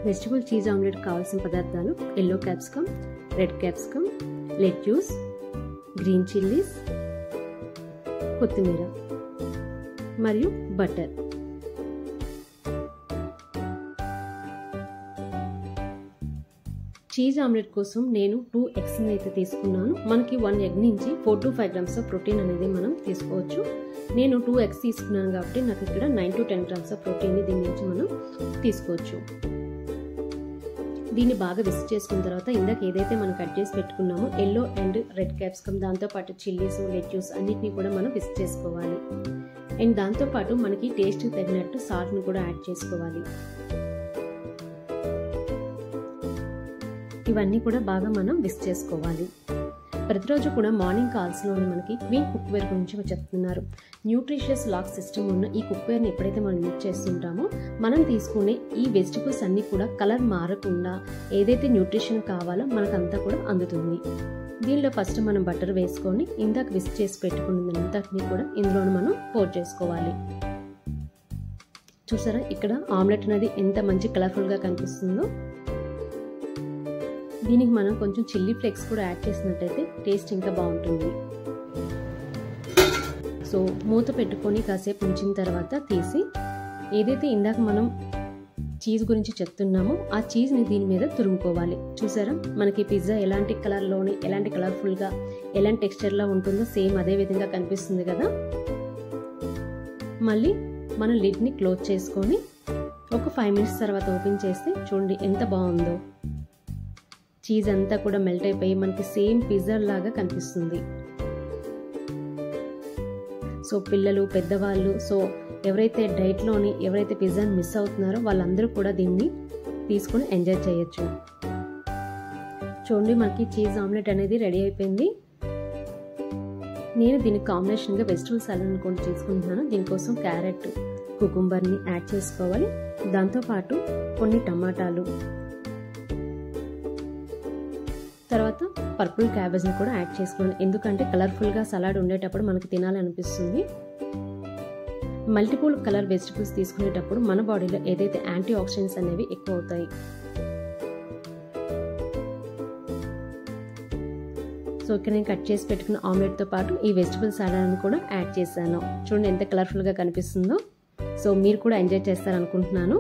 Vegetable cheese omelette కావాల్సిన పదార్థాలు yellow capsicum, red capsicum, lettuce, green chillies, కొత్తిమీర మరియు బటర్. చీజ్ ఆమ్లెట్ కోసం నేను 2 eggs అయితే తీసుకున్నాను. మనకి 1 egg నుంచి 4 to 5 grams ఆఫ్ ప్రోటీన్ అనేది మనం తీసుకోవచ్చు. నేను 2 eggs తీసుకున్నాను కాబట్టి నాకు ఇక్కడ 9 to 10 grams ఆఫ్ ప్రోటీన్ దీని నుంచి మనం తీసుకోవచ్చు. దీన్ని బాగా విస్క్ చేసుకున్న తర్వాత ఇందాక ఏదైతే మనం కట్ చేసి పెట్టుకున్నామో ఎల్లో అండ్ రెడ్ క్యాప్సికమ్, దాంతోపాటు చిల్లీస్, లెట్యూస్ అన్నిటినీ కూడా మనం విస్క్ చేసుకోవాలి. అండ్ దాంతోపాటు మనకి టేస్ట్ తగినట్టు సాల్ట్ని కూడా యాడ్ చేసుకోవాలి. ఇవన్నీ కూడా బాగా మనం విస్క్ చేసుకోవాలి. ప్రతిరోజు కూడా మార్నింగ్ కాల్స్లోనే మనకి క్వీన్ కుక్వేర్ గురించి చెప్తున్నారు. న్యూట్రిషియస్ లాక్ సిస్టమ్ ఉన్న ఈ కుక్వేర్ని ఎప్పుడైతే మనం యూజ్ చేస్తుంటామో మనం తీసుకునే ఈ వెజిటబుల్స్ అన్నీ కూడా కలర్ మారకుండా ఏదైతే న్యూట్రిషన్ కావాలో మనకంతా కూడా అందుతుంది. దీనిలో ఫస్ట్ మనం బటర్ వేసుకొని ఇందాక విస్క్ చేసి పెట్టుకున్నదంతటిని కూడా ఇందులో మనం పోర్ చేసుకోవాలి. చూసారా ఇక్కడ ఆమ్లెట్ అనేది ఎంత మంచి కలర్ఫుల్గా కనిపిస్తుందో. దీనికి మనం కొంచెం చిల్లీ ఫ్లేక్స్ కూడా యాడ్ చేసినట్టయితే టేస్ట్ ఇంకా బాగుంటుంది. సో మూత పెట్టుకొని కాసేపు ఉంచిన తర్వాత తీసి ఏదైతే ఇందాక మనం చీజ్ గురించి చెప్తున్నామో ఆ చీజ్ని దీని మీద తురుముకోవాలి. చూసారా మనకి పిజ్జా ఎలాంటి కలర్లోని ఎలాంటి కలర్ఫుల్గా ఎలాంటి టెక్స్చర్లో ఉంటుందో సేమ్ అదే విధంగా కనిపిస్తుంది కదా. మళ్ళీ మనం లిడ్ని క్లోజ్ చేసుకొని ఒక 5 minutes తర్వాత ఓపెన్ చేస్తే చూడండి ఎంత బాగుందో. చీజ్ అంతా కూడా మెల్ట్ అయిపోయి మనకి సేమ్ పిజ్జా లాగా కనిపిస్తుంది. సో పిల్లలు, పెద్దవాళ్ళు, సో ఎవరైతే డైట్లోని ఎవరైతే పిజ్జాని మిస్ అవుతున్నారో వాళ్ళందరూ కూడా దీన్ని తీసుకొని ఎంజాయ్ చేయొచ్చు. చూడండి మనకి చీజ్ ఆమ్లెట్ అనేది రెడీ అయిపోయింది. నేను దీనికి కాంబినేషన్గా వెజిటబుల్ సాలడ్ కూడా చేసుకుంటున్నాను. దీనికోసం క్యారెట్, కుకుంబర్ని యాడ్ చేసుకోవాలి. దాంతోపాటు కొన్ని టమాటాలు, తర్వాత పర్పుల్ క్యాబేజ్ని కూడా యాడ్ చేసుకున్నాను. ఎందుకంటే కలర్ఫుల్గా సలాడ్ ఉండేటప్పుడు మనకి తినాలనిపిస్తుంది. మల్టిపుల్ కలర్ వెజిటబుల్స్ తీసుకునేటప్పుడు మన బాడీలో ఏదైతే యాంటీ ఆక్సిడెంట్స్ అనేవి ఎక్కువ అవుతాయి. సో ఇక్కడ నేను కట్ చేసి పెట్టుకున్న ఆమ్లెట్తో పాటు ఈ వెజిటబుల్ సలాడ్ని కూడా యాడ్ చేశాను. చూడండి ఎంత కలర్ఫుల్గా కనిపిస్తుందో. సో మీరు కూడా ఎంజాయ్ చేస్తారనుకుంటున్నాను.